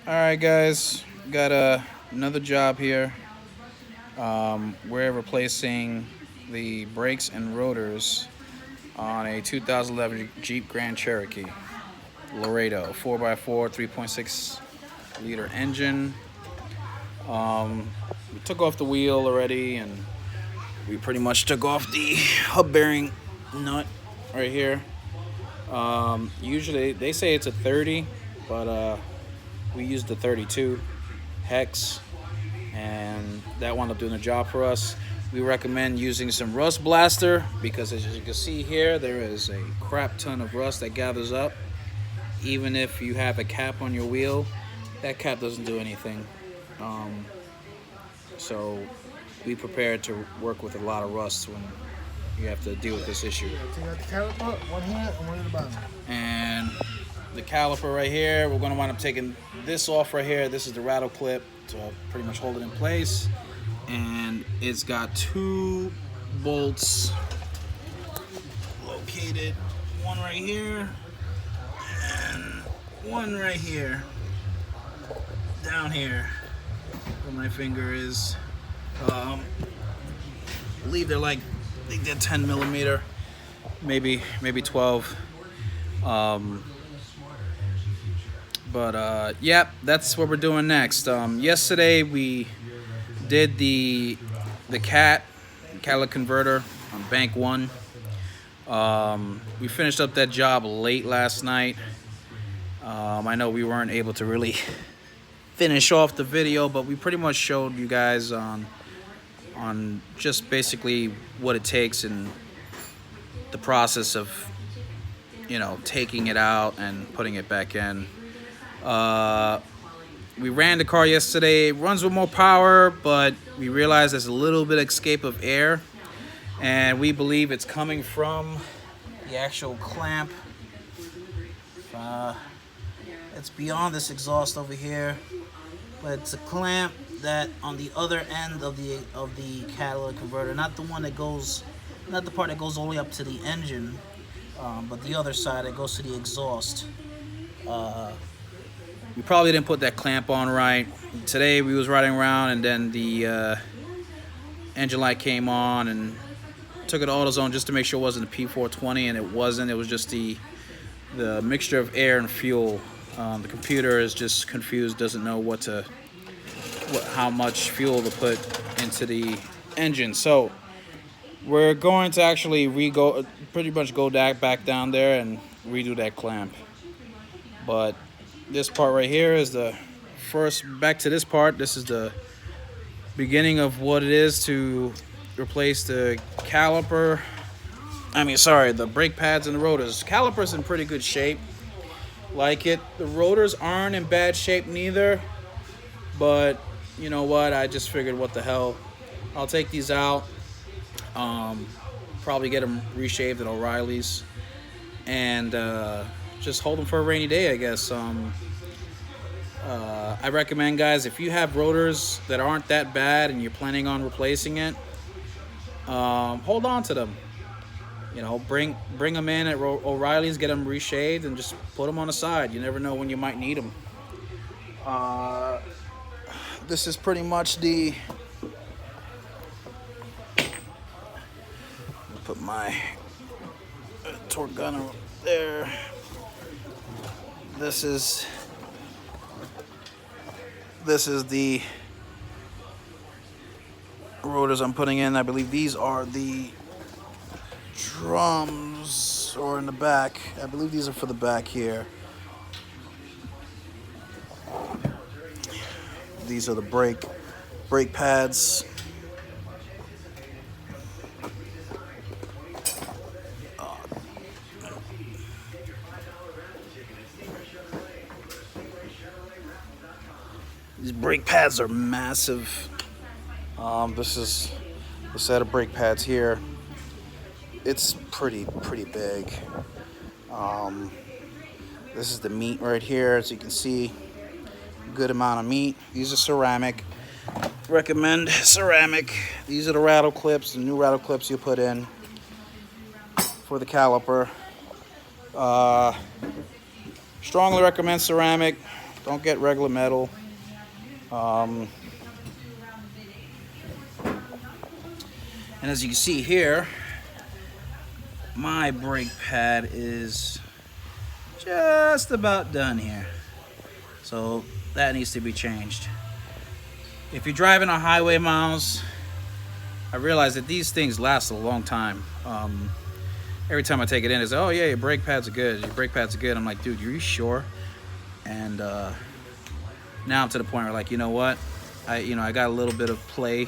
All right, guys, got another job here. We're replacing the brakes and rotors on a 2011 Jeep Grand Cherokee Laredo 4x4 3.6 liter engine. We took off the wheel already, and we pretty much took off the hub bearing nut right here. Usually they say it's a 30, but we used the 32 hex, and that wound up doing the job for us. We recommend using some rust blaster because, as you can see here, there is a crap ton of rust that gathers up. Even if you have a cap on your wheel, that cap doesn't do anything. Um, so be prepared to work with a lot of rust when you have to deal with this issue. Take out the caliper, one hand and one at the bottom. And the caliper right here, we're going to wind up taking this off right here. This is the rattle clip to pretty much hold it in place. And it's got two bolts located, one right here and one right here, down here where my finger is. I believe I think they're 10 millimeter, maybe 12. Yeah, that's what we're doing next. Yesterday we did the catalytic converter on bank one. We finished up that job late last night. I know we weren't able to really finish off the video, but we pretty much showed you guys on just basically what it takes and the process of, taking it out and putting it back in. We ran the car yesterday. It runs with more power, but we realized there's a little bit of escape of air, and we believe it's coming from the actual clamp. It's beyond this exhaust over here, but it's a clamp that on the other end of the catalytic converter, not the part that goes all the way up to the engine, but the other side that goes to the exhaust. We probably didn't put that clamp on right. Today we was riding around, and then the engine light came on, and took it to AutoZone just to make sure it wasn't a P420, and it wasn't. It was just the mixture of air and fuel. The computer is just confused, doesn't know how much fuel to put into the engine. So we're going to actually pretty much go back down there and redo that clamp. But this part right here is the first. Back to this part. This is the beginning of what it is to replace the caliper. The brake pads and the rotors. Caliper's in pretty good shape. Like it. The rotors aren't in bad shape neither. But you know what? I just figured, what the hell? I'll take these out. Probably get them reshaved at O'Reilly's, and just hold them for a rainy day, I guess. I recommend, guys, if you have rotors that aren't that bad and you're planning on replacing it, hold on to them. Bring them in at O'Reilly's, get them reshaved, and just put them on the side. You never know when you might need them. This is pretty much the. Put my torque gun over there. This is the rotors I'm putting in. I believe these are the drums, or in the back. I believe these are for the back here. These are the brake pads. These brake pads are massive. This is the set of brake pads here. It's pretty big. This is the meat right here, as you can see. Good amount of meat. These are ceramic. Recommend ceramic. These are the rattle clips, the new rattle clips you put in for the caliper. Strongly recommend ceramic. Don't get regular metal. And as you can see here, my brake pad is just about done here. So that needs to be changed. If you're driving on highway miles, I realize that these things last a long time. Every time I take it in, it's, oh yeah, your brake pads are good. Your brake pads are good. I'm like, dude, are you sure? And now I'm to the point where, like, you know what? I got a little bit of play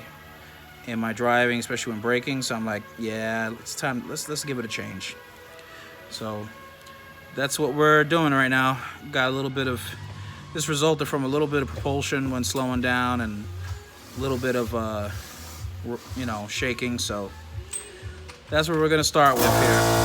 in my driving, especially when braking. So I'm like, yeah, it's time. Let's give it a change. So that's what we're doing right now. Got a little bit of this resulted from a little bit of propulsion when slowing down and a little bit of shaking. So that's what we're gonna start with here.